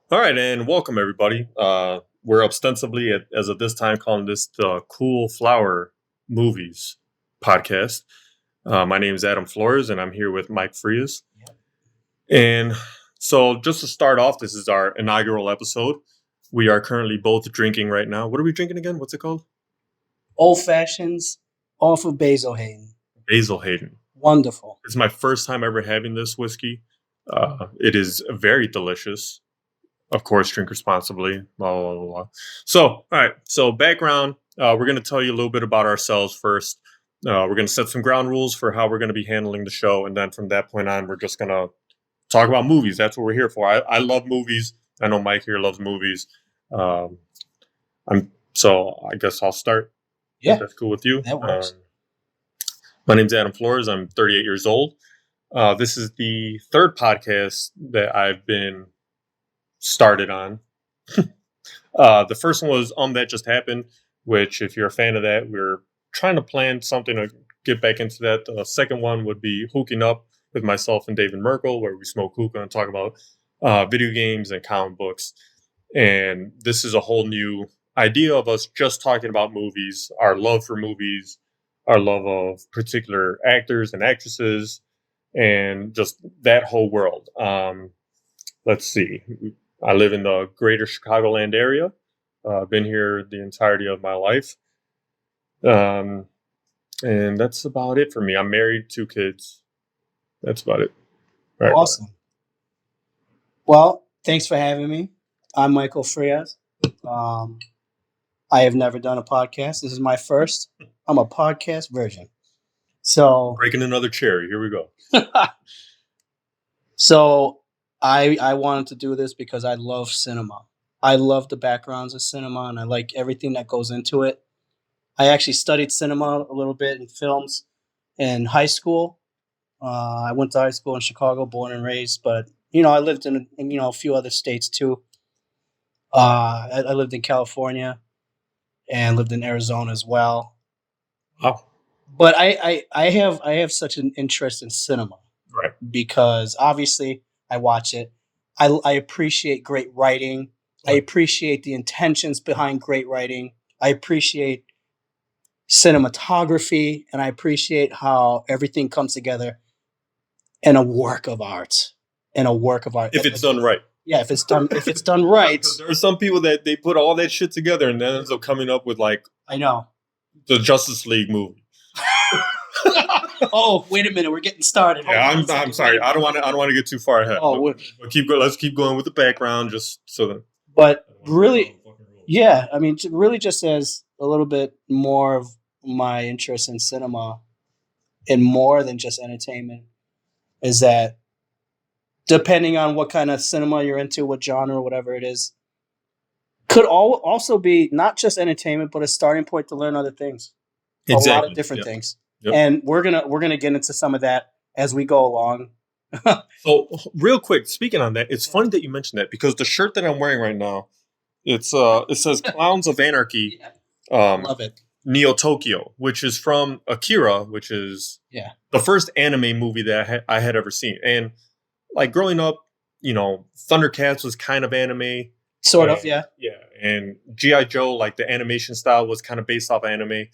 All right, and welcome everybody. We're ostensibly, as of this time, calling this the Cool Flower Movies podcast. My name is Adam Flores, and I'm here with Mike Frias. And so, just to start off, this is our inaugural episode. We are currently both drinking right now. What are we drinking again? What's it called? Old Fashions off of Basil Hayden. Basil Hayden. Wonderful. It's my first time ever having this whiskey. It is very delicious. Of course, drink responsibly. Blah, blah, blah, blah. So, all right. So, background. We're going to tell you a little bit about ourselves first. We're going to set some ground rules for how we're going to be handling the show, and then from that point on, we're just going to talk about movies. That's what we're here for. I love movies. I know Mike here loves movies. I guess I'll start. Yeah, if that's cool with you. That works. My name's Adam Flores. I'm 38 years old. This is the third podcast that I've been started on. The first one was That Just Happened, which, if you're a fan of that, we're trying to plan something to get back into that. The second one would be Hooking Up with myself and David Merkel, where we smoke hookah and talk about video games and comic books. And this is a whole new idea of us just talking about movies, our love for movies, our love of particular actors and actresses, and just that whole world. Let's see. I live in the greater Chicagoland area. I've been here the entirety of my life. And that's about it for me. I'm married, 2 kids. That's about it. Right. Awesome. Well, thanks for having me. I'm Michael Frias. I have never done a podcast. This is my first. I'm a podcast virgin. So breaking another cherry. Here we go. So I wanted to do this because I love cinema. I love the backgrounds of cinema, and I like everything that goes into it. I actually studied cinema a little bit in films in high school. I went to high school in Chicago, born and raised, but I lived in a few other states too. I lived in California and lived in Arizona as well. Oh. But I have such an interest in cinema, right? Because obviously I watch it. I appreciate great writing. Right. I appreciate the intentions behind great writing. I appreciate cinematography, and I appreciate how everything comes together in a work of art. If it's done right. Yeah, if it's done right. There are some people that they put all that shit together and then ends up coming up with I know, the Justice League movie. Oh, wait a minute, we're getting started. Yeah, I'm sorry. I don't want to get too far ahead. Oh, but let's keep going with the background just so that. But really, yeah, I mean, really, just as a little bit more of my interest in cinema, and more than just entertainment, is that depending on what kind of cinema you're into, what genre, whatever it is, could also be not just entertainment, but a starting point to learn other things. Exactly. A lot of different things. Yep. And we're gonna get into some of that as we go along. So real quick, speaking on that, it's funny that you mentioned that because the shirt that I'm wearing right now, it says Clowns of Anarchy. Yeah. Love it. Neo Tokyo, which is from Akira, which is the first anime movie that I had ever seen. And like growing up, Thundercats was kind of anime. Sort of, yeah. Yeah. And G.I. Joe, like the animation style was kind of based off anime.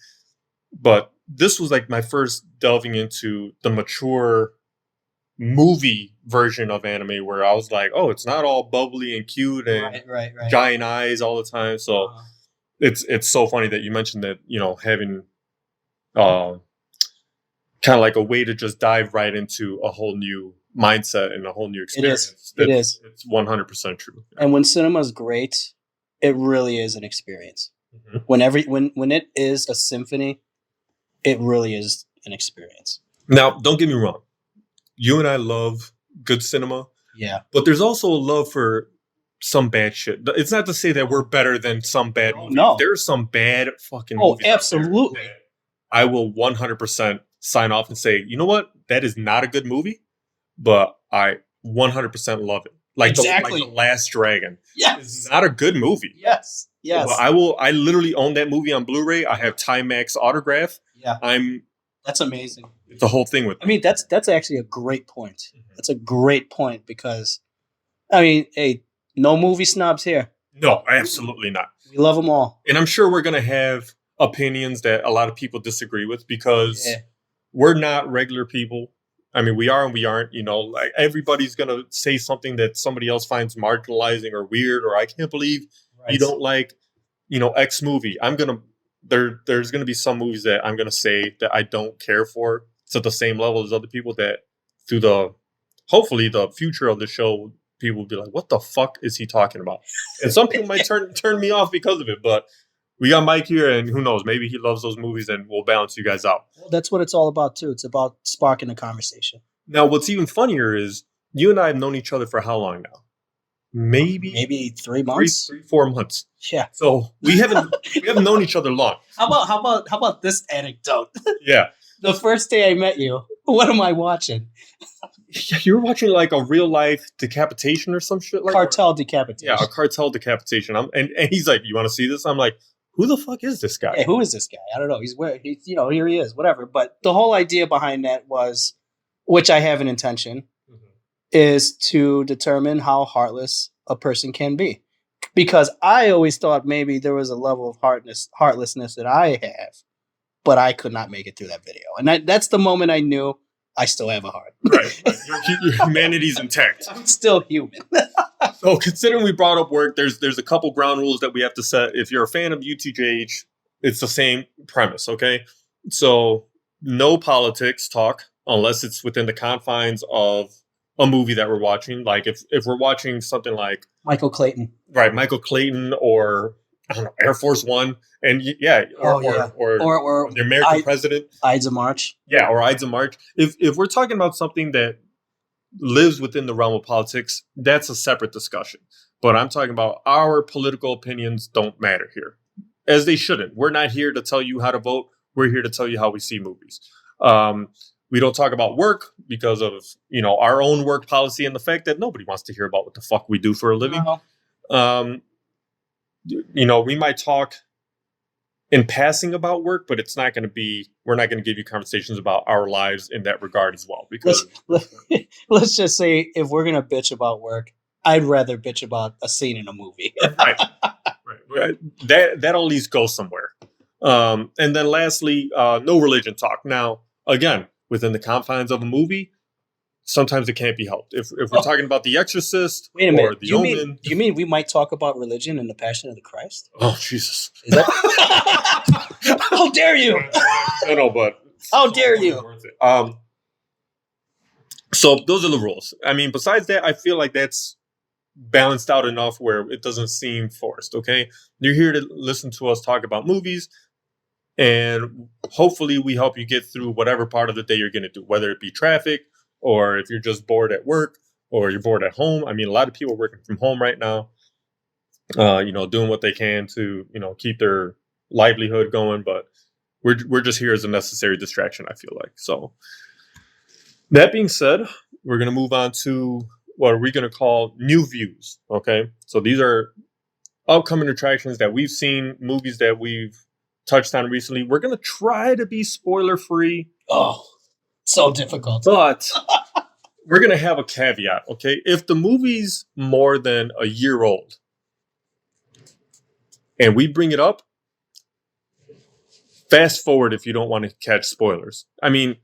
But this was like my first delving into the mature movie version of anime where I was like, oh, it's not all bubbly and cute and right. giant eyes all the time. So it's so funny that you mentioned that, having kind of like a way to just dive right into a whole new mindset and a whole new experience. It is. It's 100% true. And when cinema is great, it really is an experience. Mm-hmm. When it is a symphony, it really is an experience. Now, don't get me wrong. You and I love good cinema. Yeah. But there's also a love for some bad shit. It's not to say that we're better than some bad movies. No. There's some bad fucking movies. Oh, absolutely. I will 100% sign off and say, you know what? That is not a good movie, but I 100% love it. Like exactly. The Last Dragon. Yes. It's not a good movie. Yes. But I literally own that movie on Blu-ray. I have Timex autograph. Yeah. That's amazing. It's the whole thing with I mean, that's actually a great point. That's a great point because, I mean, hey, No movie snobs here. No, absolutely not. We love them all. And I'm sure we're going to have opinions that a lot of people disagree with because Yeah. we're not regular people. I mean, we are and we aren't. You know, like everybody's going to say something that somebody else finds marginalizing or weird, or I can't believe you don't like, you know, X movie. There's going to be some movies that I'm going to say that I don't care for to the same level as other people that through hopefully the future of the show, people will be like, what the fuck is he talking about? And some people might turn me off because of it, but we got Mike here, and who knows, maybe he loves those movies and we'll balance you guys out. Well, that's what it's all about too. It's about sparking a conversation. Now, what's even funnier is you and I have known each other for how long now? Maybe 3 months. 4 months. Yeah. So we haven't known each other long. How about this anecdote? Yeah. The first day I met you, what am I watching? You were watching like a real life decapitation or some shit like Cartel decapitation. Yeah, a cartel decapitation. And he's like, "You want to see this?" I'm like, "Who the fuck is this guy?" Yeah, who is this guy? I don't know. Here he is, whatever. But the whole idea behind that was, which I have an intention, is to determine how heartless a person can be. Because I always thought maybe there was a level of heartlessness that I have, but I could not make it through that video. And that's the moment I knew I still have a heart. Right. Your humanity's intact. I'm still human. So considering we brought up work, there's a couple ground rules that we have to set. If you're a fan of UTJH, it's the same premise, okay? So no politics talk unless it's within the confines of a movie that we're watching. Like if we're watching something like Michael Clayton. Right, Michael Clayton or I don't know, Air Force One. And or the American president. Ides of March. Yeah, or Ides of March. If we're talking about something that lives within the realm of politics, that's a separate discussion. But I'm talking about our political opinions don't matter here, as they shouldn't. We're not here to tell you how to vote. We're here to tell you how we see movies. We don't talk about work because of our own work policy and the fact that nobody wants to hear about what the fuck we do for a living. We might talk in passing about work, but it's not going to be. We're not going to give you conversations about our lives in that regard as well. Because let's just say if we're going to bitch about work, I'd rather bitch about a scene in a movie. Right. That at least goes somewhere. And then lastly, no religion talk. Now, again, within the confines of a movie, sometimes it can't be helped. If we're talking about The Exorcist Wait a minute. or The Omen. Do you mean we might talk about religion and the Passion of the Christ? Oh, Jesus. Is that... How dare you? No, but... How dare you? So those are the rules. I mean, besides that, I feel like that's balanced out enough where it doesn't seem forced, okay? You're here to listen to us talk about movies, and hopefully we help you get through whatever part of the day you're going to do, whether it be traffic, or if you're just bored at work, or you're bored at home. I mean, a lot of people are working from home right now, doing what they can to, keep their livelihood going. But we're just here as a necessary distraction, I feel like. So that being said, we're going to move on to what are we going to call new views. Okay. So these are upcoming attractions that we've seen, movies that we've touched on recently. We're going to try to be spoiler free. Oh, so difficult. But we're going to have a caveat, okay? If the movie's more than a year old and we bring it up, fast forward if you don't want to catch spoilers. I mean,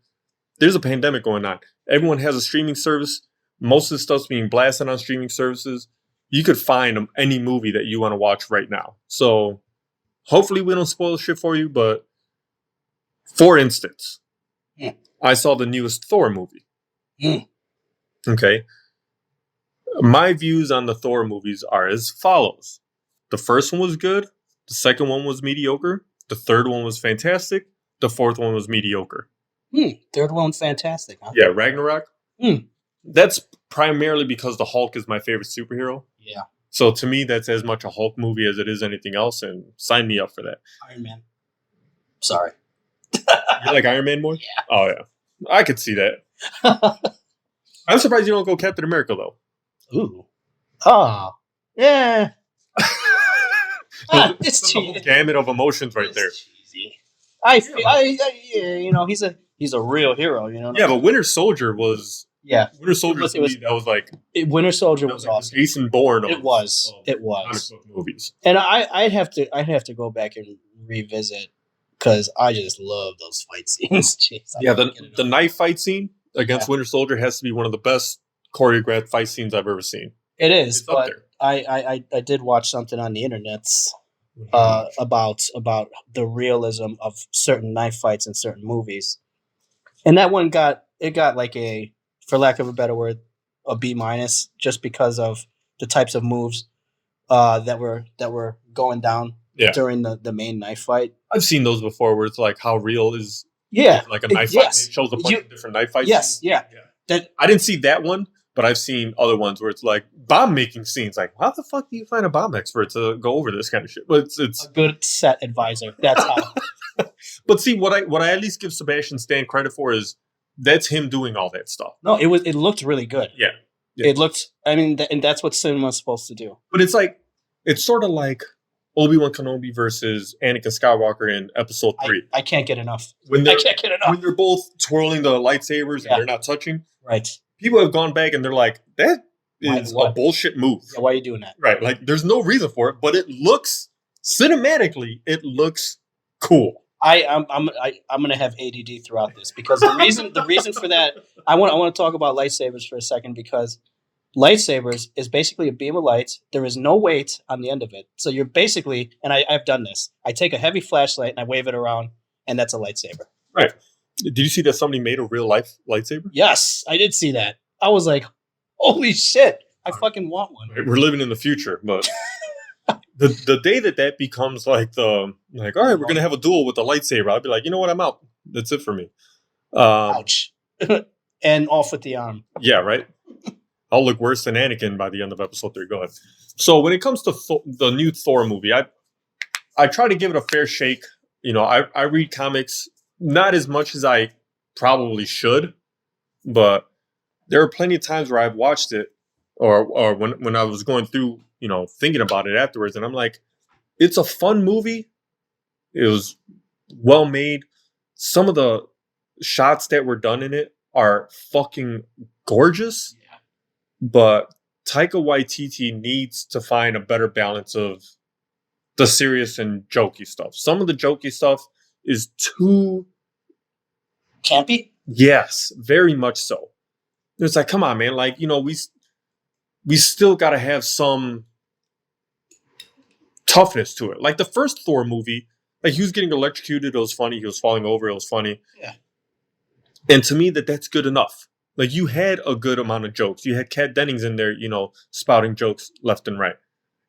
there's a pandemic going on. Everyone has a streaming service. Most of the stuff's being blasted on streaming services. You could find any movie that you want to watch right now. So hopefully we don't spoil shit for you, but for instance... I saw the newest Thor movie. Okay. My views on the Thor movies are as follows. The first one was good. The second one was mediocre. The third one was fantastic. The fourth one was mediocre. Third one fantastic, huh? Yeah, Ragnarok. That's primarily because the Hulk is my favorite superhero. Yeah. So to me, that's as much a Hulk movie as it is anything else, and sign me up for that. Iron Man. Sorry. You like Iron Man more? Yeah. Oh, yeah. I could see that. I'm surprised you don't go Captain America, though. Ooh. Oh. Yeah. It's a whole gamut of emotions right there. Cheesy. He's a real hero, Yeah, but Winter Soldier was Yeah, Winter Soldier was- to it was- me, that was like Winter Soldier that was like the awesome. Jason Bourne. It was. It comic was. book movies. And I'd have to go back and revisit because I just love those fight scenes. Jeez, I Yeah, can't get the enough. knife fight scene against Winter Soldier has to be one of the best choreographed fight scenes I've ever seen. It is, It's up but there. I did watch something on the internet about the realism of certain knife fights in certain movies, and that one got like a, for lack of a better word, a B minus, just because of the types of moves that were going down Yeah. during the main knife fight. I've seen those before where it's like how real is Yeah, like a knife yes. fight. It shows a bunch of different knife fights. Yes, yeah. That I didn't see that one, but I've seen other ones where it's like bomb making scenes. Like, how the fuck do you find a bomb expert to go over this kind of shit? But it's a good set advisor. That's how. but see what I at least give Sebastian Stan credit for is that's him doing all that stuff. No, it looked really good. Yeah. Yeah. It looked. I mean, and that's what cinema's supposed to do. But it's sort of like Obi-Wan Kenobi versus Anakin Skywalker in Episode 3. I can't get enough. When I they're can't get enough. when they're both twirling the lightsabers Yeah. and they're not touching, Right. people have gone back and they're like, that Why- is a what? bullshit move. Yeah, why are you doing that? Right. Like there's no reason for it, but it looks cinematically, it looks cool. I'm gonna have ADD throughout this because the reason for that I want to talk about lightsabers for a second because lightsabers is basically a beam of light. There is no weight on the end of it, so you're basically, and I've done this. I take a heavy flashlight and I wave it around, and that's a lightsaber. Did you see that somebody made a real life lightsaber? Yes, I did see that. I was like, holy shit! I fucking want one. Right, we're living in the future, but the day that becomes like all right, we're gonna have a duel with a lightsaber, I'll be like, you know what, I'm out. That's it for me. Ouch. And off with the arm. Yeah, right. I'll look worse than Anakin by the end of Episode 3. Go ahead. So when it comes to the new Thor movie, I try to give it a fair shake. You know, I read comics not as much as I probably should, but there are plenty of times where I've watched it or when I was going through, you know, thinking about it afterwards, and I'm like, it's a fun movie. It was well made. Some of the shots that were done in it are fucking gorgeous. Yeah. But Taika Waititi needs to find a better balance of the serious and jokey stuff. Some of the jokey stuff is too, Campy? yes, very much so. It's like, come on, man. Like, you know, we still got to have some toughness to it. Like the first Thor movie, like he was getting electrocuted. It was funny. He was falling over. It was funny. Yeah. And to me, that's good enough. Like you had a good amount of jokes. You had Kat Dennings in there, you know, spouting jokes left and right.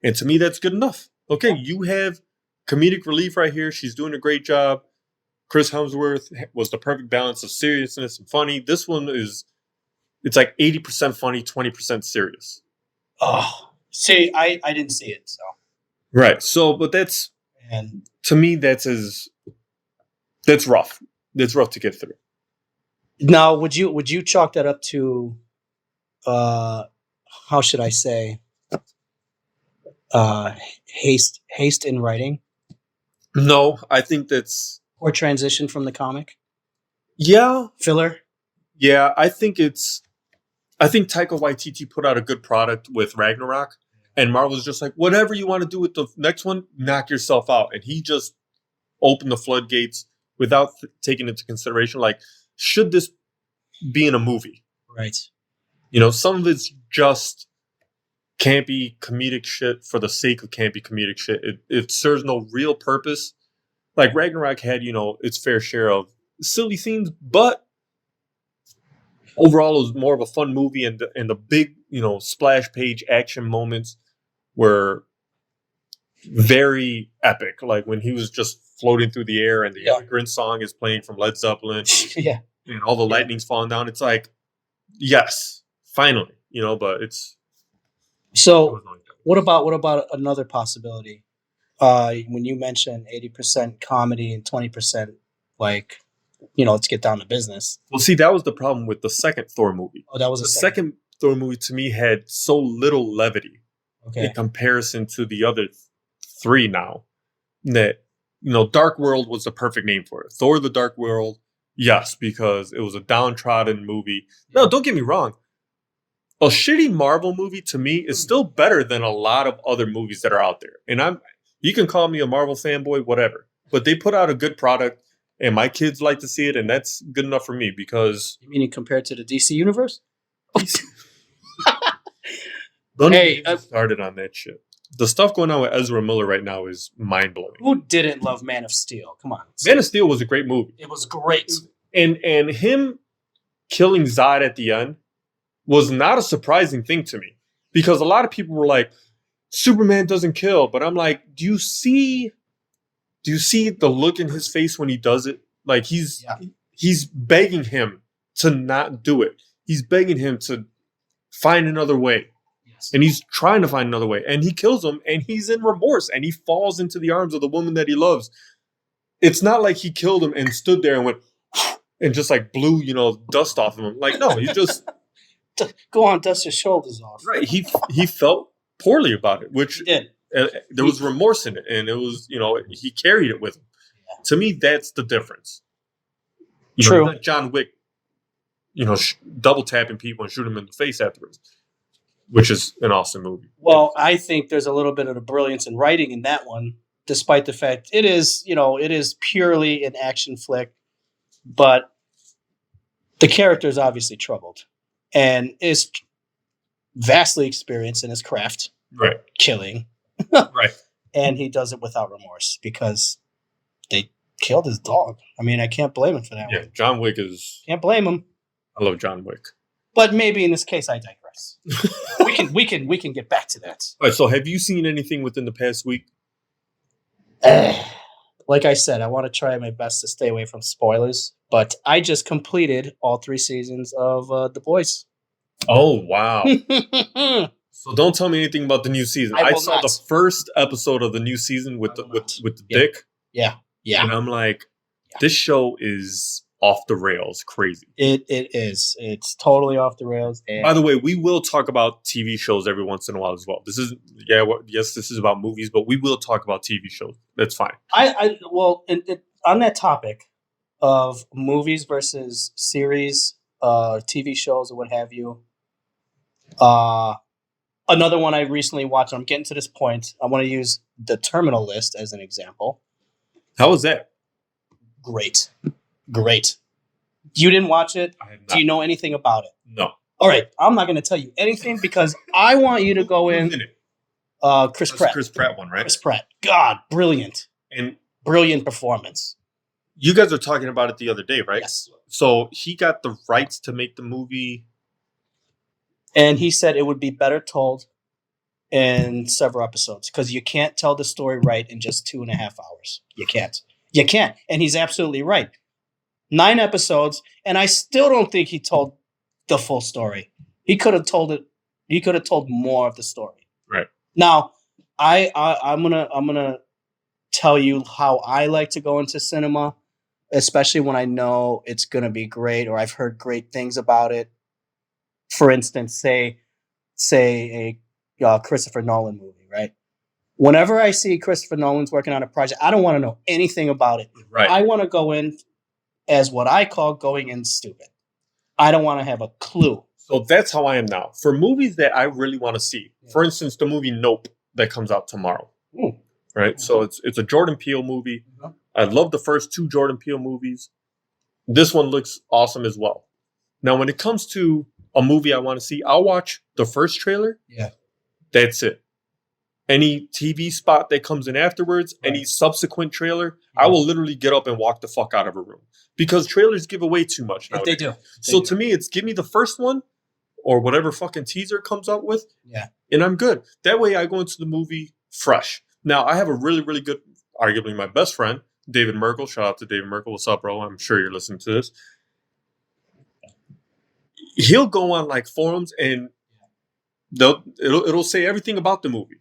And to me, that's good enough. Okay, you have comedic relief right here. She's doing a great job. Chris Hemsworth was the perfect balance of seriousness and funny. This one it's like 80% funny, 20% serious. Oh, see, I didn't see it, so. Right. So, but that's, And to me, that's rough. That's rough to get through. now, would you chalk that up to, how should I say, haste in writing No, I think that's, or transition from the comic yeah. filler? Yeah, I think Taika Waititi put out a good product with Ragnarok, and Marvel's just like, whatever you want to do with the next one, knock yourself out. And he just opened the floodgates without taking into consideration, like, should this be in a movie? Right. You know, some of it's just campy comedic shit for the sake of campy comedic shit. It serves no real purpose. Like Ragnarok had, you know, its fair share of silly scenes, but overall, it was more of a fun movie, and the big, you know, splash page action moments were very epic. Like when he was just floating through the air, and the Immigrant Song is playing from Led Zeppelin, Yeah. and all the lightning's falling down. It's like, yes, finally, you know. But it So, was like that. what about another possibility? When you mentioned 80% comedy and 20% like, you know, let's get down to business. Well, see, that was the problem with the second Thor movie. Oh, that was The a second. second Thor movie to me had so little levity Okay. in comparison to the other three now that, you know, Dark World was the perfect name for it. Thor the Dark World, Yes, because it was a downtrodden movie. No, don't get me wrong. A shitty Marvel movie to me is still better than a lot of other movies that are out there. And you can call me a Marvel fanboy, whatever. But they put out a good product and my kids like to see it, and that's good enough for me because You mean compared to the DC universe? don't Hey, even get me started on that shit. The stuff going on with Ezra Miller right now is mind blowing. Who didn't love Man of Steel? Come on. Man of Steel was a great movie. It was great. And him killing Zod at the end was not a surprising thing to me. Because a lot of people were like, Superman doesn't kill. But I'm like, do you see the look in his face when he does it? Like he's begging him to not do it. He's begging him to find another way. Yes. And he's trying to find another way. And he kills him and he's in remorse and he falls into the arms of the woman that he loves. It's not like he killed him and stood there and went and just like blew, dust off of him. Like, no, he just go on, dust your shoulders off. Right. He felt poorly about it, which he did. There was remorse in it, and it was, he carried it with him. Yeah. To me, that's the difference. True. Not John Wick, double tapping people and shooting them in the face afterwards, which is an awesome movie. Well, I think there's a little bit of the brilliance in writing in that one, despite the fact it is purely an action flick, but the character is obviously troubled and is vastly experienced in his craft, right? Killing. Right. And he does it without remorse because they killed his dog. I mean, I can't blame him for that. Yeah, John Wick is... Can't blame him. I love John Wick. But maybe in this case, I digress. we can get back to that. All right, so have you seen anything within the past week? Like I said, I want to try my best to stay away from spoilers, but I just completed all 3 seasons of The Boys. Oh, wow. So don't tell me anything about the new season. I saw the first episode of the new season with the dick. Yeah. And I'm like, this show is off the rails, crazy. It is. It's totally off the rails. And by the way, we will talk about TV shows every once in a while as well. This is this is about movies, but we will talk about TV shows. That's fine. On that topic of movies versus series, TV shows or what have you. Another one I recently watched, I'm getting to this point. I want to use The Terminal List as an example. How was that? Great. You didn't watch it? I have not. Do you know anything about it? No. All right. I'm not going to tell you anything because I want you to go in. Chris Pratt. Chris Pratt one, right? Chris Pratt. God, brilliant. And brilliant performance. You guys were talking about it the other day, right? Yes. So he got the rights to make the movie. And he said it would be better told in several episodes because you can't tell the story right in just 2.5 hours. You can't. And he's absolutely right. 9 episodes, and I still don't think he told the full story. He could have told it. He could have told more of the story. Right. Now, I'm gonna tell you how I like to go into cinema, especially when I know it's gonna be great or I've heard great things about it. For instance, say a Christopher Nolan movie, right? Whenever I see Christopher Nolan's working on a project, I don't want to know anything about it. Right. I want to go in as what I call going in stupid. I don't want to have a clue. So that's how I am now. For movies that I really want to see, for instance, the movie Nope that comes out tomorrow. Ooh. Right? Mm-hmm. So it's a Jordan Peele movie. Mm-hmm. I love the first 2 Jordan Peele movies. This one looks awesome as well. Now, when it comes to a movie I want to see, I'll watch the first trailer. Yeah. That's it. Any TV spot that comes in afterwards, any subsequent trailer, I will literally get up and walk the fuck out of a room. Because trailers give away too much nowadays. They do. So to me, it's give me the first one or whatever fucking teaser comes up with. Yeah. And I'm good. That way I go into the movie fresh. Now, I have a really, really good, arguably my best friend, David Merkel. Shout out to David Merkel. What's up, bro? I'm sure you're listening to this. He'll go on like forums and it'll say everything about the movie.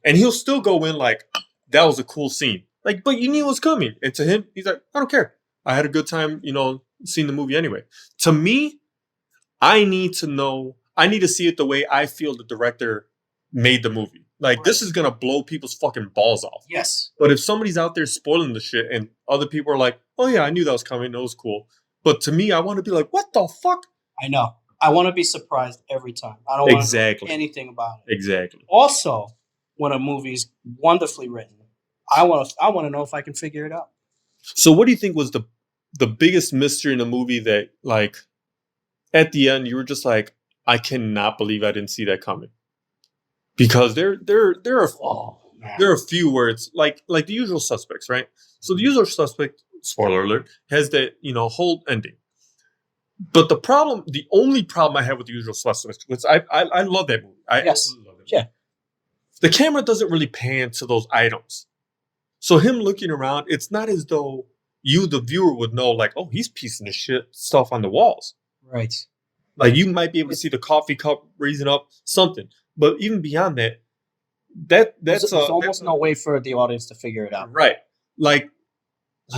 And he'll still go in like, that was a cool scene. Like, but you knew it was coming. And to him, he's like, I don't care. I had a good time, seeing the movie anyway. To me, I need to see it the way I feel the director made the movie. Like, this is going to blow people's fucking balls off. Yes. But if somebody's out there spoiling the shit and other people are like, oh yeah, I knew that was coming. That was cool. But to me, I want to be like, what the fuck? I know. I want to be surprised every time. I don't want to Exactly. know anything about it. Exactly. Also, when a movie's wonderfully written, I want to know if I can figure it out. So what do you think was the biggest mystery in the movie that, like, at the end you were just like, I cannot believe I didn't see that coming? Because there are a few where it's like The Usual Suspects, right? So The Usual Suspect, spoiler alert, has that, whole ending. But the only problem I have with The Usual Suspects, which I love that movie. I absolutely love that movie. Yeah. The camera doesn't really pan to those items. So him looking around, it's not as though you, the viewer, would know, like, oh, he's piecing the shit stuff on the walls. Right. Like, you might be able to see the coffee cup raising up, something. But even beyond that, that's there's almost no way for the audience to figure it out. Right. Like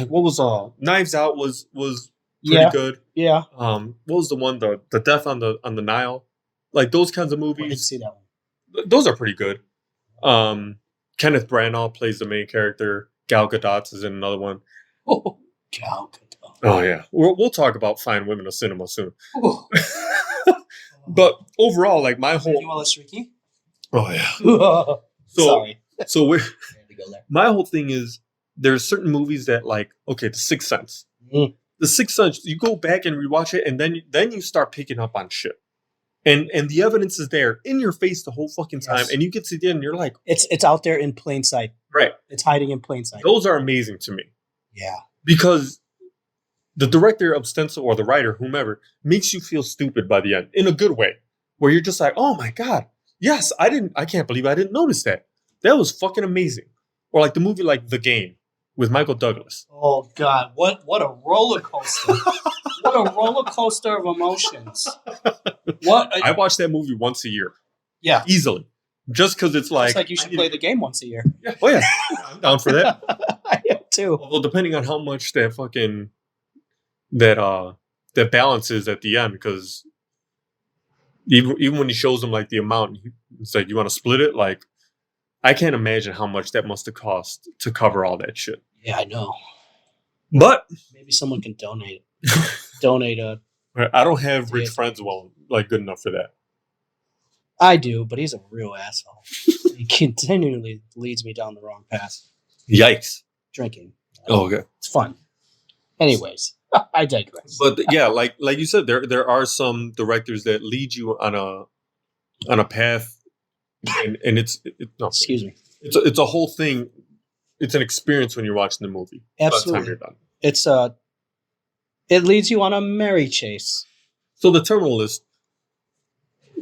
what was Knives Out was pretty good. Yeah. What was the one, the Death on the Nile? Like, those kinds of movies. I didn't see that one. Those are pretty good. Kenneth Branagh plays the main character. Gal Gadot is in another one. Oh, Gal Gadot. Oh yeah, we'll talk about fine women of cinema soon. But overall, like, my whole. Wallace Ricky. Oh yeah. Sorry. So my whole thing is, there's certain movies that, like, okay, The Sixth Sense. Mm. The Sixth Sense, you go back and rewatch it, and then you start picking up on shit. And the evidence is there in your face the whole fucking time. Yes. And you get to the end and you're like, it's out there in plain sight. Right. It's hiding in plain sight. Those are amazing to me. Yeah. Because the director of Stencil, or the writer, whomever, makes you feel stupid by the end in a good way, where you're just like, oh my God, yes, I can't believe I didn't notice that. That was fucking amazing. Or like the movie like The Game with Michael Douglas. Oh God, what a roller coaster. What a roller coaster of emotions. I watch that movie once a year. Yeah. Easily. Just because it's like... It's like you should play The Game once a year. Yeah. Oh yeah. I'm down for that. I am too. Although depending on how much that fucking... That balance is at the end, because even when he shows them like the amount, it's like, you want to split it? Like, I can't imagine how much that must have cost to cover all that shit. Yeah, I know. But maybe someone can donate. Donate a... I don't have rich friends like good enough for that. I do, but he's a real asshole. He continually leads me down the wrong path. Yikes. Drinking. Oh, okay. It's fun. Anyways, I digress. But yeah, like you said, there are some directors that lead you on a path, and no, excuse me. It's a whole thing. It's an experience when you're watching the movie. Absolutely. By the time you're done. It's it leads you on a merry chase. So The Terminal List.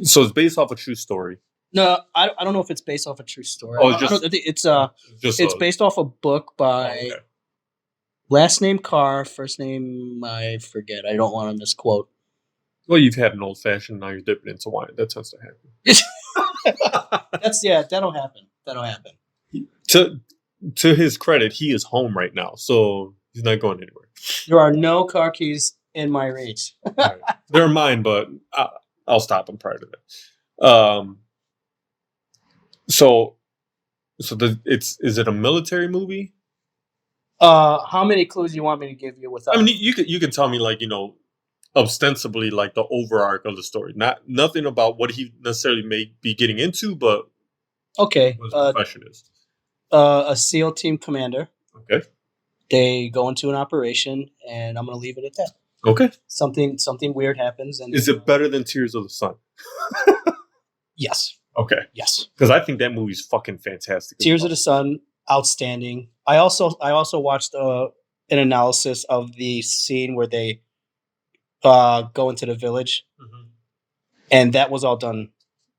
So it's based off a true story. No, I don't know if it's based off a true story. Oh, it's based off a book by last name Carr, first name I forget. I don't want to misquote. Well, you've had an old fashioned, now you're dipping into wine. That tends to happen. That'll happen. That'll happen. To his credit, he is home right now, so he's not going anywhere. There are no car keys in my reach. Right. They're mine, but I'll stop him prior to that. Is it a military movie? How many clues you want me to give you without? I mean, you could tell me, like, ostensibly, like, the overarch of the story. Nothing about what he necessarily may be getting into, but okay, what his profession is. A SEAL team commander. Okay. They go into an operation, and I'm going to leave it at that. Okay. Something weird happens, and is it better than Tears of the Sun? Yes. Okay. Yes. Because I think that movie's fucking fantastic. Tears of the Sun, outstanding. I also watched an analysis of the scene where they go into the village, and that was all done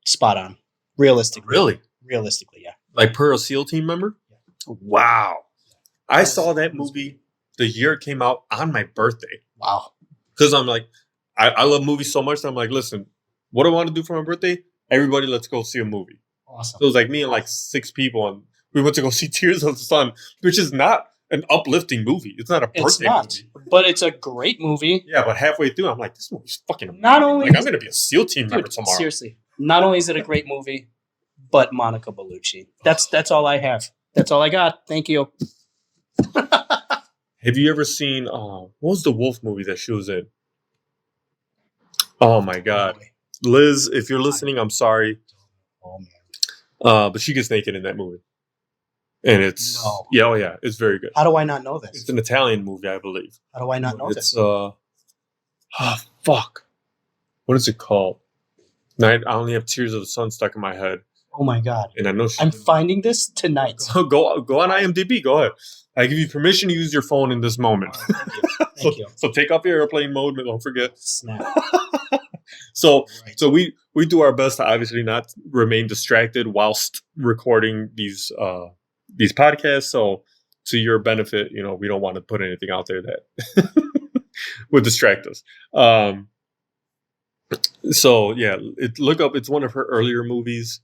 spot on, realistically. Really? Realistically, yeah. Like per a SEAL team member? Yeah. Wow. I saw that movie the year it came out on my birthday. Wow. Because I'm like, I love movies so much that I'm like, listen, what do I want to do for my birthday? Everybody, let's go see a movie. Awesome. So it was like me and like 6 people, and we went to go see Tears of the Sun, which is not an uplifting movie. It's not a birthday movie. But it's a great movie. Yeah, but halfway through, I'm like, this movie's fucking amazing. Not only like, I'm going to be a SEAL team member tomorrow. Seriously. Not only is it a great movie, but Monica Bellucci. That's all I have. That's all I got. Thank you. Have you ever seen what was the wolf movie that she was in? Oh my god. Liz, if you're listening, I'm sorry. Oh man. But she gets naked in that movie. And it's No. yeah, oh yeah, it's very good. How do I not know this? It's an Italian movie, I believe. How do I not know It's this? fuck. What is it called? I only have Tears of the Sun stuck in my head. Oh my god. And I know I'm finding this tonight. go on IMDb, go ahead. I give you permission to use your phone in this moment. Thank you. So take off your airplane mode, but don't forget. Snap. So Right. so we do our best to obviously not remain distracted whilst recording these podcasts. So to your benefit, we don't want to put anything out there that would distract us. So yeah, look up. It's one of her earlier movies.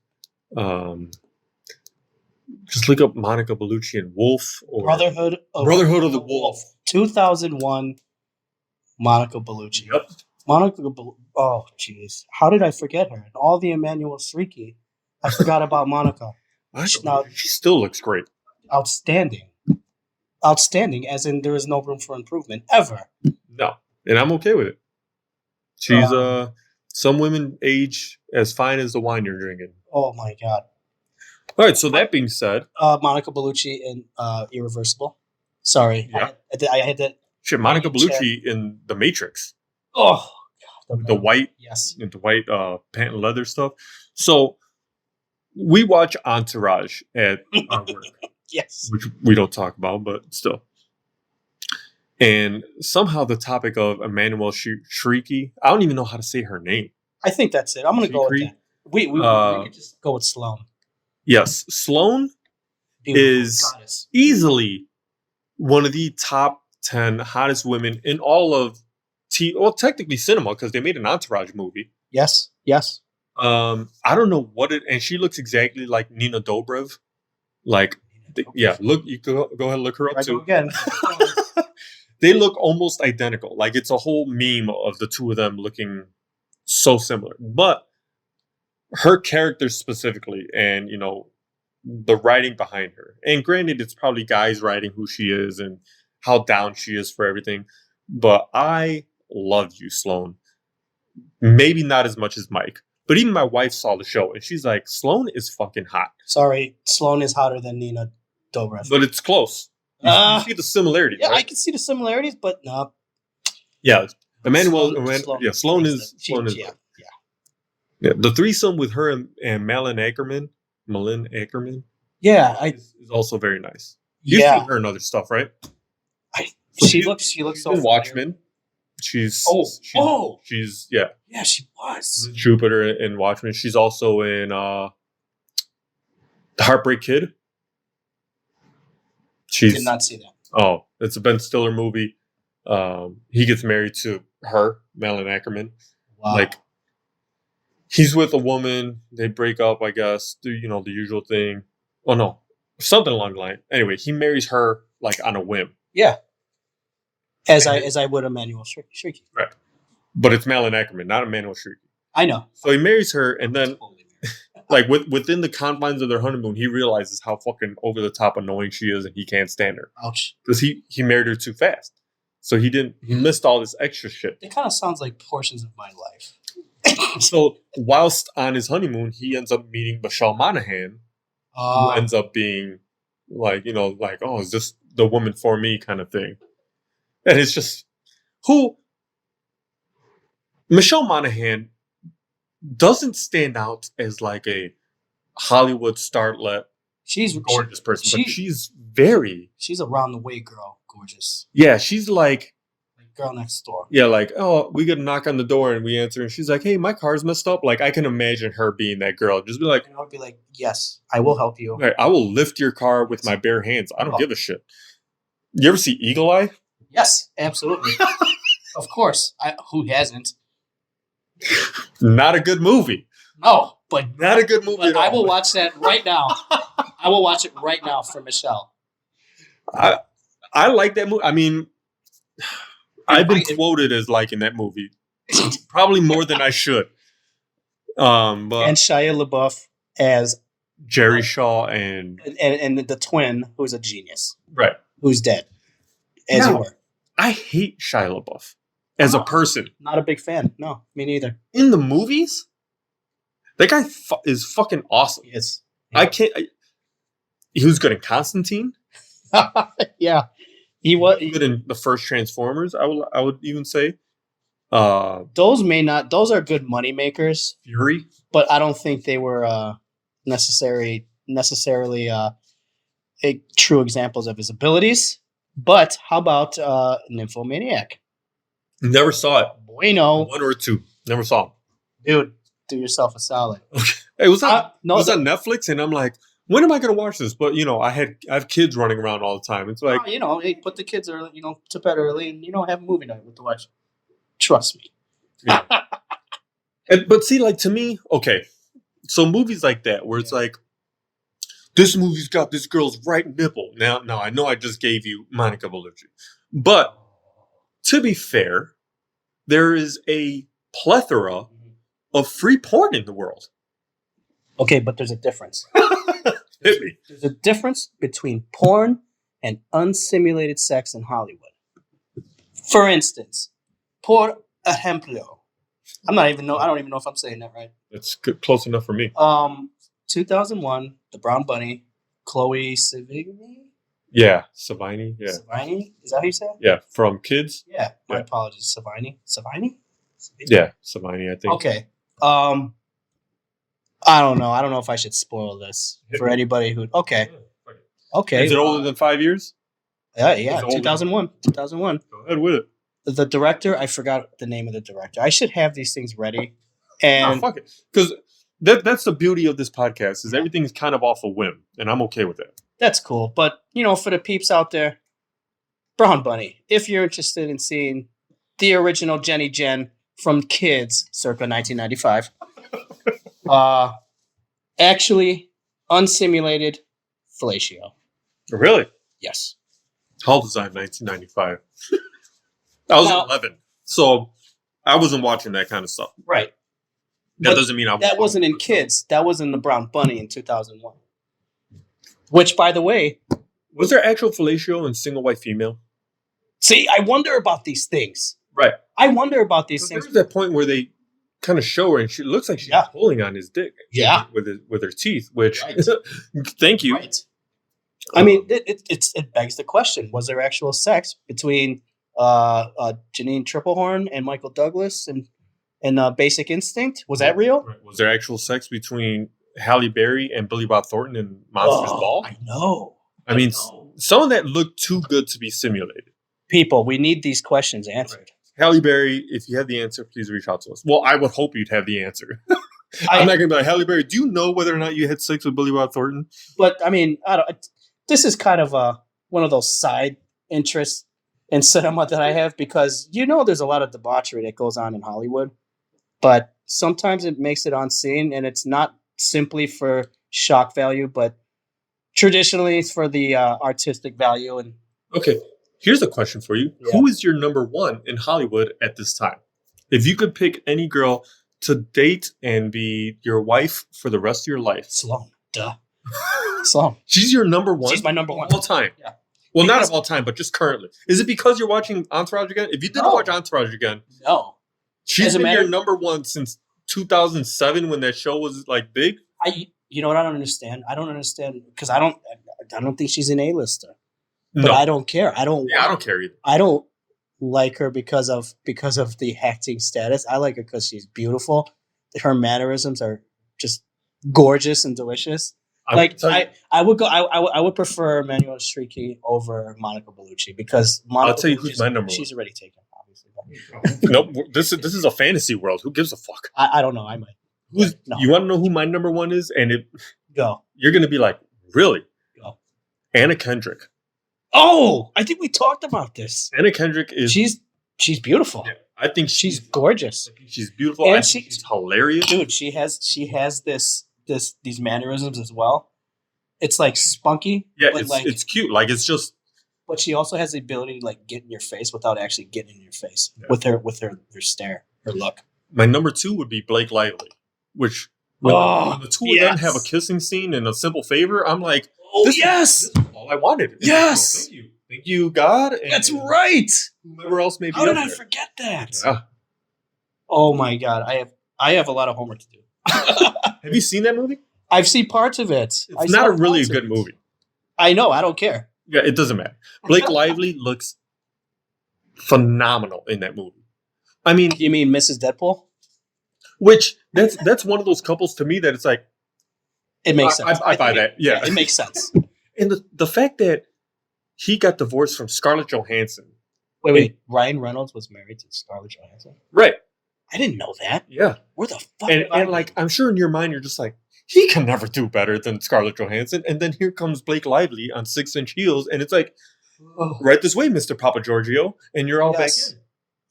Just look up Monica Bellucci and Wolf or Brotherhood of the Wolf. 2001. Monica Bellucci. Yep. Oh, jeez. How did I forget her? And all the Emmanuel Shrieky. I forgot about Monica. Now, She still looks great. outstanding. Outstanding, as in there is no room for improvement, ever. No, and I'm okay with it. She's some women age as fine as the wine you're drinking. Oh, my God. All right, so that being said, Monica Bellucci in Irreversible. Sorry. Yeah. I had that. shit, Monica Bellucci in The Matrix. Oh, God. The white, Yes. the white patent leather stuff. So we watch Entourage at our work, Yes. which we don't talk about, but still. And somehow the topic of Emmanuel Shrieky, I don't even know how to say her name. I think that's it. I'm going to go with Shriek? that. We could just go with Sloane. Yes, Sloane Beautiful is goddess. easily one of the top 10 hottest women in all of technically cinema, because they made an Entourage movie. Yes. Yes. I don't know and she looks exactly like Nina Dobrev. Like, yeah, look, you go ahead and look her up I go too. again. They look almost identical. Like, it's a whole meme of the two of them looking so similar. But her character specifically, and the writing behind her. And granted, it's probably guys writing who she is and how down she is for everything. But I love you, Sloane. Maybe not as much as Mike. But even my wife saw the show and she's like, Sloane is fucking hot. Sorry, Sloane is hotter than Nina Dobrev. But it's close. You see the similarities. Yeah, right? I can see the similarities, but no. Yeah. Sloane Sloane is is. the- Sloane is. yeah. Yeah, the threesome with her and Malin Ackerman, Yeah, is also very nice. You've yeah. seen her in other stuff, right? She looks She's so in familiar. Watchmen. She's Yeah, she was. Jupiter in Watchmen. She's also in The Heartbreak Kid. Did not see that. It's a Ben Stiller movie. He gets married to her, Malin Ackerman. Wow. Like, he's with a woman. They break up, I guess. The usual thing. Oh no, something along the line. Anyway, he marries her like on a whim. Yeah. As I would Emmanuel Shrieky. Right. But it's Malin Ackerman, not Emmanuel Shrieky. I know. So he marries her, and then, like, within the confines of their honeymoon, he realizes how fucking over the top annoying she is, and he can't stand her Ouch. because he married her too fast. So he missed all this extra shit. It kind of sounds like portions of my life. So whilst on his honeymoon, he ends up meeting Michelle Monaghan, who ends up being like, oh, is this the woman for me kind of thing? And it's just Michelle Monaghan doesn't stand out as like a Hollywood starlet, gorgeous person, but she's around the way girl, gorgeous. Yeah, she's like girl next door. Yeah, like, oh, we get a knock on the door and we answer and she's like, hey, my car's messed up. Like, I can imagine her being that girl. Just be like, and I would be like, yes, I will help you. Right, I will lift your car with my bare hands. I don't give a shit. You ever see Eagle Eye? Yes, absolutely. Of course. Who hasn't? Not a good movie. No, but not a good movie. But I will watch that right now. I will watch it right now for Michelle. I like that movie. I mean, I've been quoted as liking that movie, probably more than I should. But and Shia LaBeouf as Jerry Shaw and the twin, who's a genius, right? Who's dead. as you No. were. I hate Shia LaBeouf as a Oh. person. Not a big fan. No, me neither. In the movies, that guy is fucking awesome. He is. I can't. He was good in Constantine. Yeah, he was. Good in the first Transformers. I would even say. Those may not. Those are good money makers, Fury. but I don't think they were necessarily true examples of his abilities. But how about Nymphomaniac? Never saw it. Bueno, 1 or 2. Never saw him. dude, do yourself a solid. Hey, it was on Netflix. Netflix, and I'm like, when am I going to watch this? But I have kids running around all the time. It's like, Hey, put the kids early, to bed early, and have a movie night with the wife. Trust me. but see, like to me, okay, so movies like that where it's like, this movie's got this girl's right nipple. Now I know I just gave you Monica Bellucci, but to be fair, there is a plethora of free porn in the world. Okay, but there's a difference. Hit me. There's a difference between porn and unsimulated sex in Hollywood. For instance, por ejemplo, I don't even know if I'm saying that right. It's good, close enough for me. 2001, The Brown Bunny, Chloe Sevigny? Yeah, Savini. Yeah, Sevigny? Is that how you say it? yeah, from Kids. Yeah, my Yeah. apologies. Sevigny? Yeah, Savini. I think. Okay. I don't know. I don't know if I should spoil this for anybody who. Okay. Okay. Is it older than 5 years? Yeah. It's older. 2001. 2001. Go ahead with it. The director, I forgot the name of the director. I should have these things ready. And Fuck it, because that's the beauty of this podcast is everything's kind of off a whim, and I'm okay with that. that's cool. But, for the peeps out there, Brown Bunny, if you're interested in seeing the original Jenny Jen from Kids circa 1995, actually unsimulated fellatio. Really? Yes. How old was I in 1995? I was Now- 11, so I wasn't watching that kind of stuff. Right. That But doesn't mean I. That wasn't in Kids. That was in The Brown Bunny in 2001. Which, by the way, Was there actual fellatio in Single White Female? see, I wonder about these things. Right. I wonder about these There's things. that point where they kind of show her, and she looks like she's Yeah. pulling on his dick. Yeah. with her teeth. Which, Right. thank you. Right. I mean, it begs the question: was there actual sex between Janine Triplehorn and Michael Douglas and Basic Instinct? Was that real? Right. Was there actual sex between Halle Berry and Billy Bob Thornton in Monsters Ball? I know. I mean, know. some of that looked too good to be simulated. People, we need these questions answered. Halle Berry, if you have the answer, please reach out to us. Well, I would hope you'd have the answer. I- I'm not going to be like, Halle Berry, do you know whether or not you had sex with Billy Bob Thornton? But I mean, this is kind of one of those side interests in cinema that I have because there's a lot of debauchery that goes on in Hollywood, but sometimes it makes it on scene, and it's not simply for shock value, but traditionally it's for the artistic value. And Okay, here's a question for you. Yeah. Who is your number one in Hollywood at this time? If you could pick any girl to date and be your wife for the rest of your life, Sloan, duh, Sloan. she's your number one? She's my number one. Of all time? Yeah. Well, not Because- of all time, but just currently. Is it because you're watching Entourage again? If you didn't No. watch Entourage again, No, she's As a been matter- your number one since 2007 when that show was like big. you know what I don't understand? I don't understand because I don't think she's an A-lister, but No, I don't care. I don't. yeah, I don't care either. I don't like her because of the acting status. I like her because she's beautiful. Her mannerisms are just gorgeous and delicious. I would go. I would prefer Manuel Shrieky over Monica Bellucci because Monica. tell you who's Bellucci's- my number She's already taken, obviously. But Nope, this is a fantasy world. Who gives a fuck? I don't know. I might No. You want to know who my number one is? And go. you're gonna be like, really? Go. Anna Kendrick. Oh, I think we talked about this. Anna Kendrick is. She's beautiful. Yeah, I think She's gorgeous, she's beautiful. And I think she's hilarious. dude. She has these mannerisms as well. It's like spunky, Yeah, but it's cute. Like it's just but she also has the ability to like get in your face without actually getting in your face Yeah. with her stare, her look. my number two would be Blake Lively, which when, Oh, when the two of them yes. have a kissing scene in A Simple Favor, I'm like, Oh this yes, is all I wanted. Yes. Thank you. you, God. And That's right. Whoever else may be How did up I there. forget that? Yeah. Oh my god, I have a lot of homework to do. Have you seen that movie? I've seen parts of it. It's not a really good movie. I know. I don't care. Yeah, it doesn't matter. Blake Lively looks phenomenal in that movie. I mean, You mean Mrs. Deadpool? which that's one of those couples to me that it's like It makes sense. I buy that. Yeah. it makes sense. And the fact that he got divorced from Scarlett Johansson. Wait. Ryan Reynolds was married to Scarlett Johansson. Right. I didn't know that. Yeah. Where the fuck? And like I'm sure in your mind you're just like, he can never do better than Scarlett Johansson. And then here comes Blake Lively on 6-inch heels, and it's like, right this way, Mr. Papa Giorgio, and you're all back in.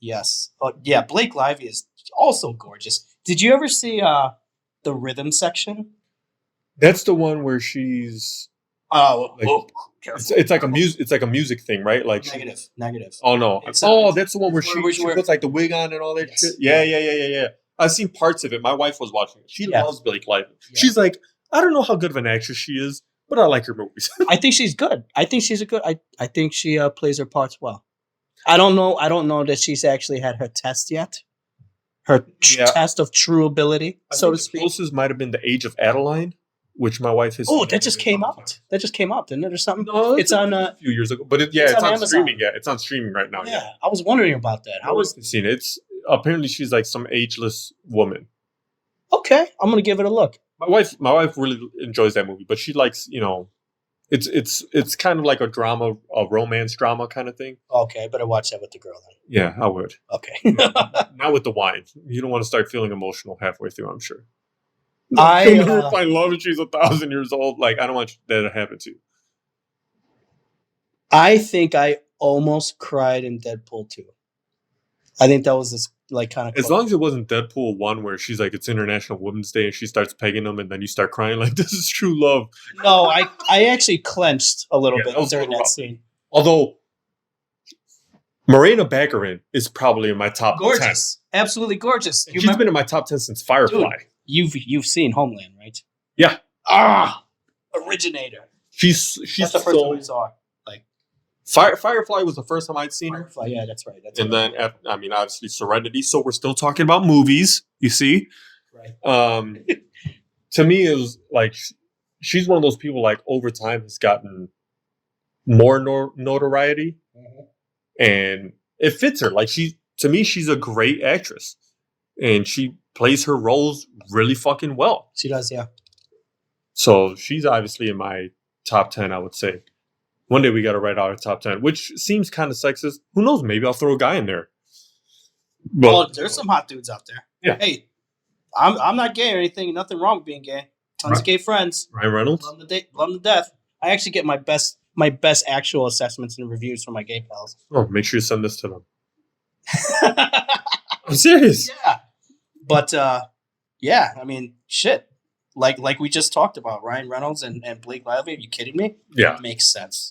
Yes. Oh, yeah. Blake Lively is also gorgeous. Did you ever see the rhythm section? That's the one where she's Oh, like, careful. it's like a music thing, right? Like Negative. Oh no! It's That's the one where she puts like the wig on and all that Yes. shit. Yeah. I've seen parts of it. My wife was watching it. She Yeah. loves Blake Lively. Yeah. She's like, I don't know how good of an actress she is, but I like her movies. I think she's good. I think she's a good. I think she plays her parts well. I don't know that she's actually had her test yet. Her Yeah. test of true ability, I so think to the speak. closest might have been The Age of Adeline, which my wife has. Oh, seen. that just came out. That just came out, didn't it, or something? No, It's on. a few years ago, but it's it's on on Amazon. streaming. Yeah, it's on streaming right now. Yeah, I was wondering about that. I was seen it. It's apparently she's like some ageless woman. Okay, I'm gonna give it a look. My wife really enjoys that movie, but she likes, it's kind of like a drama, a romance drama kind of thing. Okay, I better watch that with the girl then. Yeah, I would. Okay. Not with the wine. You don't want to start feeling emotional halfway through, I'm sure. I, She'll never find love and she's 1,000 years old. Like, I don't want that to happen to you. I think I almost cried in Deadpool 2. I think that was this like kind of As long as it wasn't Deadpool 1 where she's like, it's International Women's Day and she starts pegging them and then you start crying like, this is true love. No, I actually clenched a little Yeah, that bit was during that rough. scene. Although, Morena Baccarin is probably in my top 10. Gorgeous, absolutely gorgeous. You She's remember? been in my top 10 since Firefly. You've seen Homeland, right? Yeah. Originator. She's That's the first so... one we saw. Firefly was the first time I'd seen her. Firefly, yeah, that's right. That's And right. then, obviously Serenity. So we're still talking about movies, you see? Right. To me, it was like, she's one of those people like over time has gotten more notoriety. Mhm. And it fits her. Like to me, she's a great actress. And she plays her roles really fucking well. She does, yeah. So she's obviously in my top 10, I would say. One day we got to write out a top 10, which seems kind of sexist. Who knows? Maybe I'll throw a guy in there. But, Well, there's some hot dudes out there. Yeah. Hey, I'm not gay or anything. Nothing wrong with being gay. Tons of gay friends. Ryan Reynolds? Love them to death. I actually get my best actual assessments and reviews from my gay pals. Oh, make sure you send this to them. I'm serious. Yeah. But yeah, I mean, shit. Like we just talked about, Ryan Reynolds and Blake Lively. Are you kidding me? Yeah. That makes sense.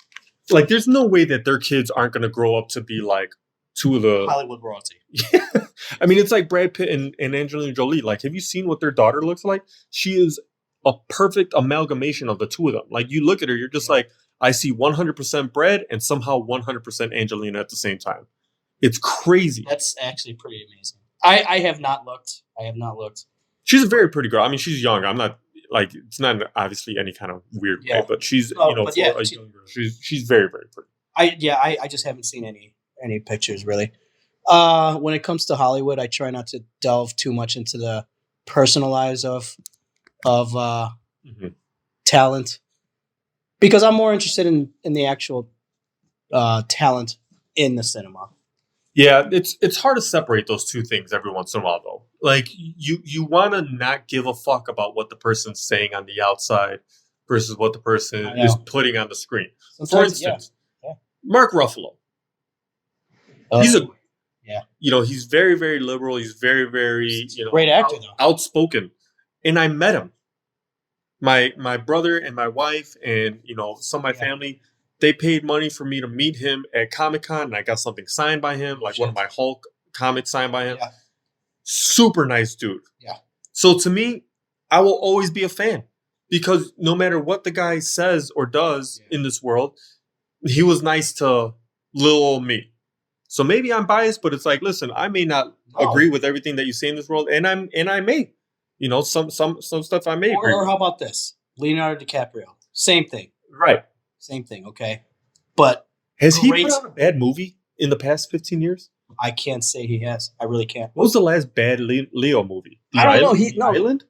Like, there's no way that their kids aren't going to grow up to be like two of the. Hollywood royalty. I mean, it's like Brad Pitt and Angelina Jolie. Like, have you seen what their daughter looks like? She is a perfect amalgamation of the two of them. Like, you look at her, you're just like, I see 100% Brad and somehow 100% Angelina at the same time. It's crazy. That's actually pretty amazing. I have not looked. She's a very pretty girl. I mean, she's young. I'm not like, it's not obviously any kind of weird Yeah. way, but she's Oh, but for yeah, a young girl, she's very, very pretty. I just haven't seen any pictures really. When it comes to Hollywood, I try not to delve too much into the personal lives of Mhm. talent because I'm more interested in the actual talent in the cinema. Yeah, it's hard to separate those two things every once in a while, though. Like, you want to not give a fuck about what the person's saying on the outside versus what the person I know. is putting on the screen. For Sometimes, yeah. instance, Yeah. Mark Ruffalo. Uh, He's a yeah. He's very, very liberal. He's very, very Great actor, though. outspoken. And I met him. My brother and my wife and some of my Yeah. family, they paid money for me to meet him at Comic-Con, and I got something signed by him, like one of my Hulk comics signed by him. Yeah. Super nice dude. Yeah. So to me, I will always be a fan because no matter what the guy says or does in this world, he was nice to little old me. So maybe I'm biased, but it's like, listen, I may not No. agree with everything that you say in this world, and I may, some stuff I may agree Or with. how about this? Leonardo DiCaprio. Same thing. Right. Same thing, okay? But Has he Great- put out a bad movie in the past 15 years? I can't say he has. I really can't. What was the last bad Leo movie? The I don't know. Island? The Island?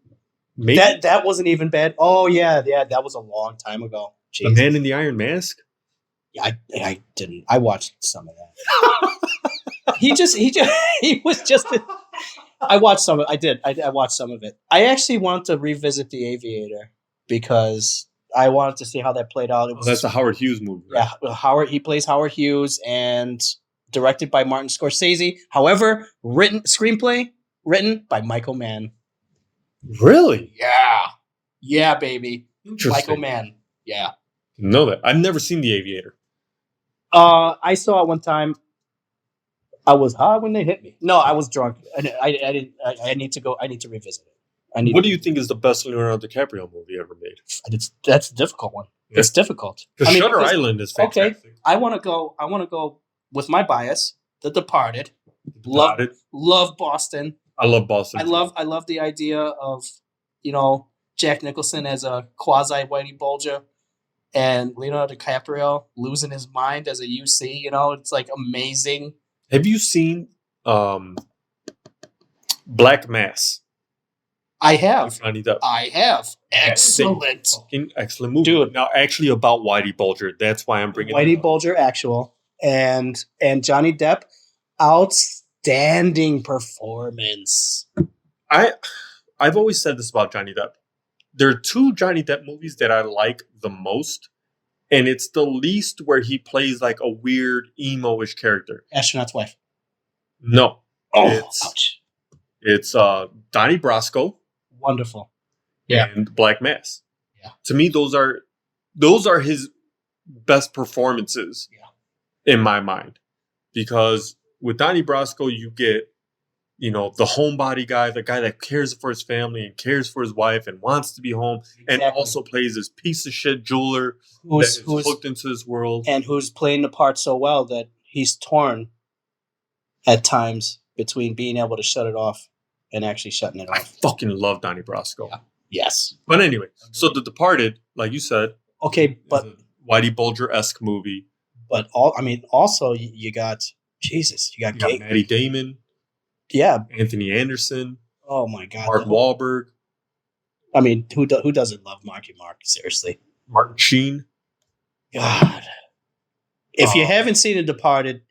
Maybe That wasn't even bad. Oh yeah, that was a long time ago. The Jeez. Man in the Iron Mask. Yeah, I didn't. I watched some of that. he was just. I watched some of. I did. I watched some of it. I actually wanted to revisit The Aviator because I wanted to see how that played out. It was, That's a Howard Hughes movie. Right? yeah, Howard. He plays Howard Hughes and directed by Martin Scorsese. However, screenplay written by Michael Mann. Really? Yeah, baby. Interesting. Michael Mann. Yeah. Didn't know that. I've never seen The Aviator. I saw it one time. I was high when they hit me. No, I was drunk. I didn't. I need to go. I need to revisit it. What do you think is the best Leonardo DiCaprio movie ever made? That's a difficult one. Yeah. It's difficult. Because Shutter because Island is okay. fantastic. I want to go with my bias. The Departed. Love Boston. I love Boston. I love the idea of Jack Nicholson as a quasi Whitey Bulger and Leonardo DiCaprio losing his mind as a UC. It's like amazing. Have you seen Black Mass? I have. Johnny Depp. I have. Excellent. Fucking excellent movie. Dude. Now, actually about Whitey Bulger. That's why I'm bringing Whitey it up. Bulger actual and Johnny Depp, outstanding performance. I've always said this about Johnny Depp. There are two Johnny Depp movies that I like the most, and it's the least where he plays like a weird emo-ish character. Astronaut's Wife. No. Ouch. It's Donnie Brasco Wonderful. Yeah. and Black Mass. Yeah. To me, those are his best performances in my mind. Because with Donnie Brasco, you get the homebody guy, the guy that cares for his family and cares for his wife and wants to be home, and Exactly. also plays this piece of shit jeweler Who's that is hooked into this world. and who's playing the part so well that he's torn at times between being able to shut it off and actually shutting it I off. fucking love Donnie Brasco. Yeah. Yes. But anyway, so The Departed, like you said, Okay, but is a Whitey Bulger-esque movie. also you got Jesus. You got You got Matty Damon, yeah. Anthony Anderson, Oh my God. Mark Wahlberg, Who doesn't love Marky Mark? Seriously. Martin Sheen. God. If you Oh. haven't seen The Departed,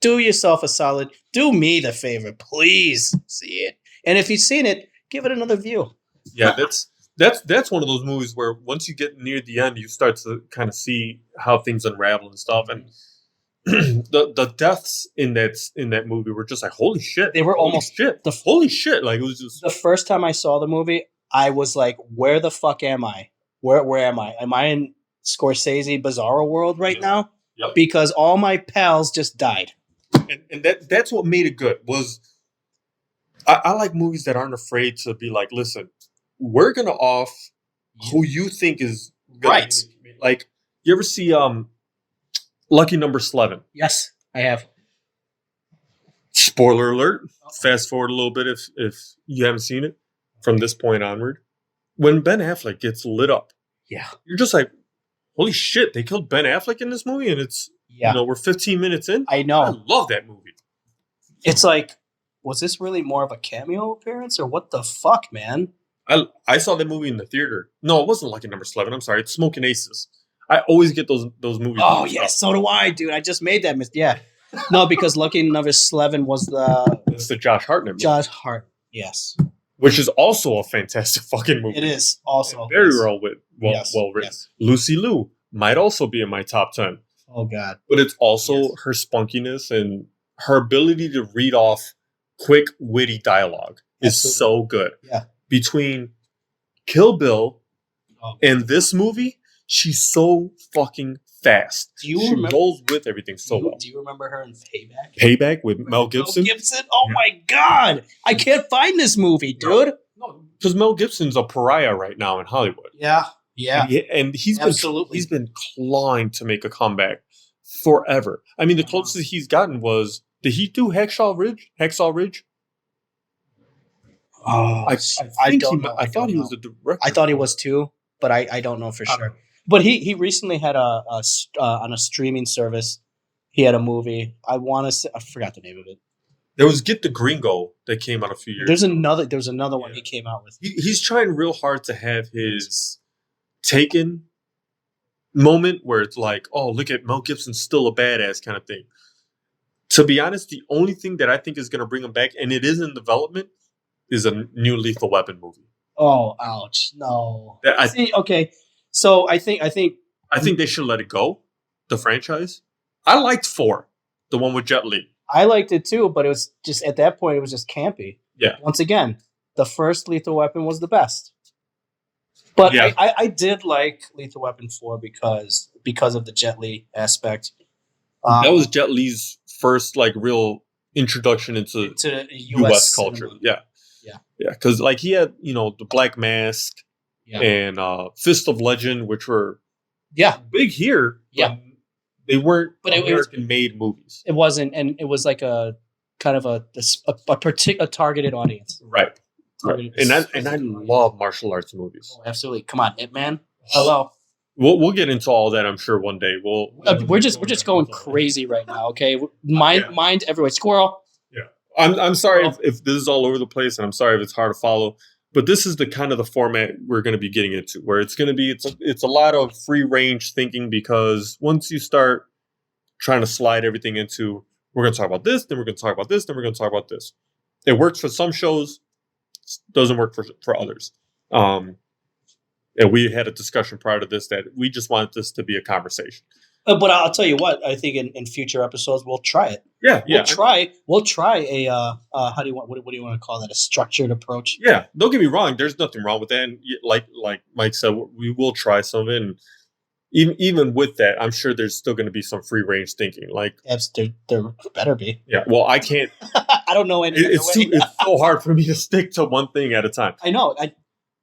do yourself a solid. Do me the favor, please see it. And if you've seen it, give it another view. Yeah, that's one of those movies where once you get near the end, you start to kind of see how things unravel and stuff. And the deaths in that movie were just like, holy shit. They were holy almost shit. Holy shit. Like, it was just The first time I saw the movie, I was like, where the fuck am I? Where am I? Am I in Scorsese Bizarro world right Yep. now? Yep. Because all my pals just died. and that's what made it good. Was I like movies that aren't afraid to be like, listen, we're gonna off who you think is gonna Right. be- like, you ever see Lucky Number 11? Yes, I have. Spoiler alert. Fast forward a little bit if you haven't seen it from this point onward. When Ben Affleck gets lit up, Yeah. you're just like, holy shit, they killed Ben Affleck in this movie, and it's Yeah. we're 15 minutes in. I I know. love that movie. It's like, was this really more of a cameo appearance or what the fuck, man? I saw that movie in the theater. No, it wasn't Lucky Number 11. I'm sorry, it's Smoking Aces. I always get those movies. Oh, mixed yeah, up. so do I, dude. I just made that mistake. Yeah. No, because Lucky Number 11 was the It's the Josh Hartnett movie, Josh Hart. Yes. which is also a fantastic fucking movie. It is also. Very yes. well written. Yes. Lucy Liu might also be in my top 10. Oh, God. But it's also Yes. her spunkiness and her ability to read off quick, witty dialogue is Absolutely. so good. Yeah. Between Kill Bill Oh. and this movie, she's so fucking fast. Do you she remember- rolls with everything so well. Do you remember her in Payback? Payback with Mel Gibson. Oh Yeah. my God! I can't find this movie, dude. No, because Mel Gibson's a pariah right now in Hollywood. Yeah, yeah. And he's Absolutely. been clawing to make a comeback. forever. I mean, the closest he's gotten was, did he do Hacksaw Ridge? Oh, I think don't know. I thought he was the director. I thought he was too, but I don't know for sure. But he recently had on a streaming service. He had a movie. I forgot the name of it. There was Get the Gringo that came out a few years. There's another one he came out with. He's trying real hard to have his Taken moment where it's like, oh, look at Mel Gibson's still a badass kind of thing. To be honest, the only thing that I think is going to bring him back, and it is in development, is a new Lethal Weapon movie. Oh, ouch! No. See, okay. So I think they should let it go. The franchise. I liked 4, the one with Jet Li. I liked it too, but it was just at that point it was just campy. Yeah. Once again, the first Lethal Weapon was the best. But yeah. I did like Lethal Weapon 4 because of the Jet Li aspect. That was Jet Li's first like real introduction into U.S. culture. Cinema. Yeah. Because like he had the Black Mask and Fist of Legend, which were big here. Yeah, they weren't American-made movies. It wasn't, and it was like a kind of a particular targeted audience. Right. And I love martial arts movies. Oh, absolutely. Come on, Ip Man. Hello. We'll get into all that, I'm sure, one day. We're just going crazy right now. Okay, mind everywhere. Squirrel. Yeah, I'm sorry if this is all over the place, and I'm sorry if it's hard to follow. But this is the kind of the format we're going to be getting into, where it's going to be it's a lot of free range thinking, because once you start trying to slide everything into, we're going to talk about this, then we're going to talk about this, then we're going to talk about this. It works for some shows, doesn't work for others. And we had a discussion prior to this that we just wanted this to be a conversation. But I'll tell you what, I think in future episodes we'll try it. Yeah. We'll try a what do you want to call that? A structured approach. Yeah, don't get me wrong. There's nothing wrong with that. And like Mike said, we will try some of it. And even with that, I'm sure there's still going to be some free range thinking. Like there better be. Yeah. Well, I can't. I don't know any. It's so hard for me to stick to one thing at a time. I know.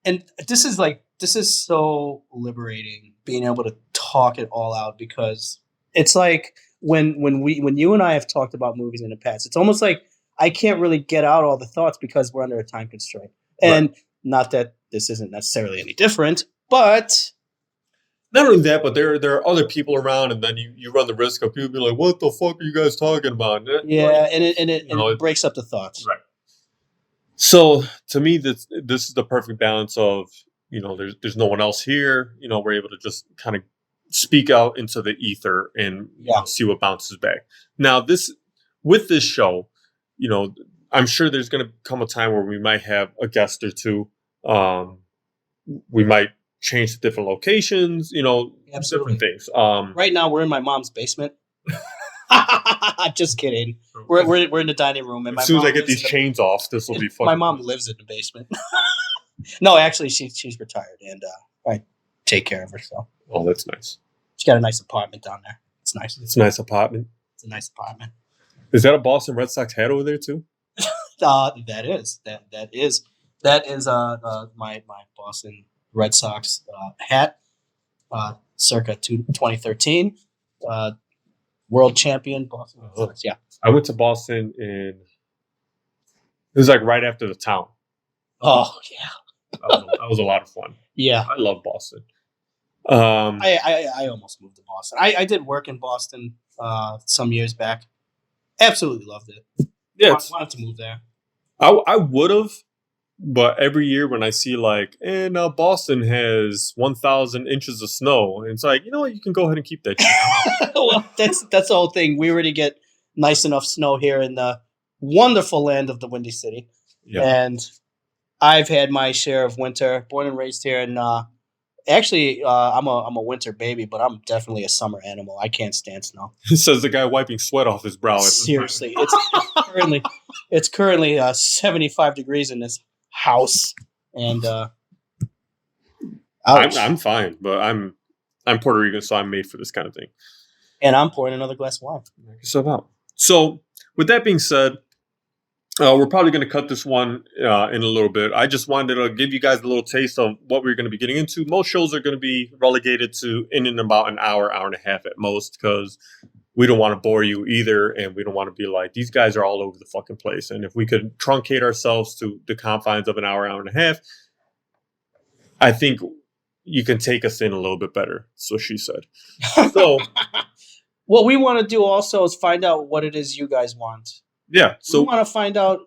And this is so liberating, being able to talk it all out, because it's like when you and I have talked about movies in the past, it's almost like I can't really get out all the thoughts because we're under a time constraint. And not that this isn't necessarily any different, but not only that, but there are other people around, and then you run the risk of people being like, "What the fuck are you guys talking about?" Yeah, and it breaks up the thoughts. Right. So to me, this is the perfect balance of, there's no one else here. We're able to just kind of speak out into the ether and see what bounces back. Now, with this show, I'm sure there's going to come a time where we might have a guest or two. We might change to different locations, Absolutely. different things. Right now, we're in my mom's basement. Just kidding. We're in the dining room, and as soon as I get these chains off, this will be fun. My mom lives in the basement. No, actually, she's retired, and I take care of her. So. Oh, that's nice. She got a nice apartment down there. It's nice. It's a nice apartment. It's a nice apartment. Is that a Boston Red Sox hat over there too? That is my Boston Red Sox hat, circa 2013. World champion Boston Red Sox. Yeah, I went to Boston it was like right after the town. Oh yeah, that was a lot of fun. Yeah, I love Boston. I almost moved to Boston. I did work in Boston some years back. Absolutely loved it. Yeah, wanted to move there. I would have, but every year when I see Boston has 1,000 inches of snow, and it's like, you know what, you can go ahead and keep that. Well, that's the whole thing. We already get nice enough snow here in the wonderful land of the Windy City, and I've had my share of winter. Born and raised here, and actually, I'm a winter baby, but I'm definitely a summer animal. I can't stand snow. Says the guy wiping sweat off his brow. Seriously, it's currently 75 degrees in this house, and I'm fine, but I'm Puerto Rican, so I'm made for this kind of thing. And I'm pouring another glass of wine. So with that being said, We're probably going to cut this one in a little bit. I just wanted to give you guys a little taste of what we're going to be getting into. Most shows are going to be relegated to in and about an hour, hour and a half at most, because we don't want to bore you either, and we don't want to be like, these guys are all over the fucking place. And if we could truncate ourselves to the confines of an hour, hour and a half, I think you can take us in a little bit better. So she said. So what we want to do also is find out what it is you guys want. Yeah. So we want to find out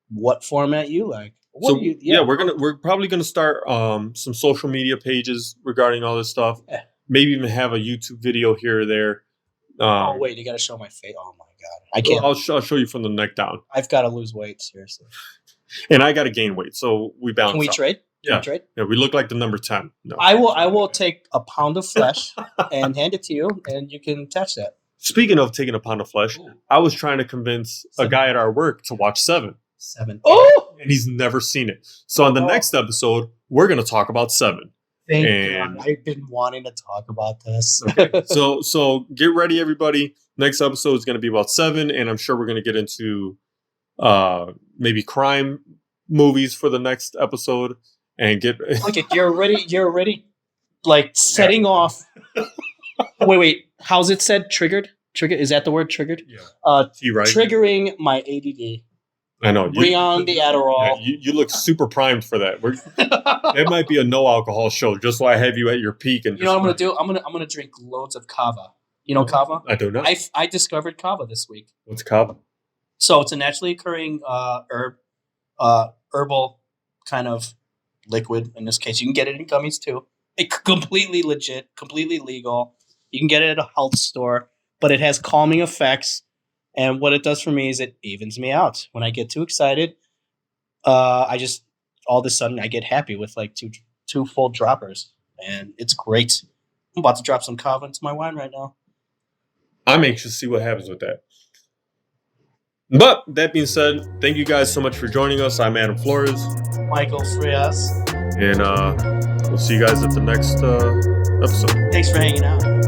what format you like. We're probably gonna start some social media pages regarding all this stuff. Yeah. Maybe even have a YouTube video here or there. Oh wait, you got to show my face. Oh my god, I can't. I'll show you from the neck down. I've got to lose weight, seriously. And I got to gain weight, so we balance. Can we out. trade? Yeah, we look like the number 10. No. I will take a pound of flesh and hand it to you, and you can touch that. Speaking of taking a pound of flesh, I was trying to convince a guy at our work to watch Seven. Oh, and he's never seen it. So on the next episode, we're going to talk about Seven. Thank God. I've been wanting to talk about this. Okay. So get ready, everybody. Next episode is going to be about Seven, and I'm sure we're going to get into maybe crime movies for the next episode. And get okay, you're already like setting off. Wait. How's it said? Triggered? Triggered? Is that the word? Triggered? Yeah. Right? Triggering my ADD. I know. Bring on the Adderall. Yeah, you look super primed for that. It might be a no alcohol show, just so I have you at your peak. And you know what I'm gonna do? I'm gonna drink loads of kava. You know kava? I don't know. I discovered kava this week. What's kava? So it's a naturally occurring herb, herbal kind of liquid. In this case, you can get it in gummies too. It's completely legit, completely legal. You can get it at a health store, but it has calming effects. And what it does for me is it evens me out. When I get too excited, I just all of a sudden I get happy with like two full droppers, and it's great. I'm about to drop some kava into my wine right now. I'm anxious to see what happens with that. But that being said, thank you guys so much for joining us. I'm Adam Flores. Michael Frias. And we'll see you guys at the next episode. Thanks for hanging out.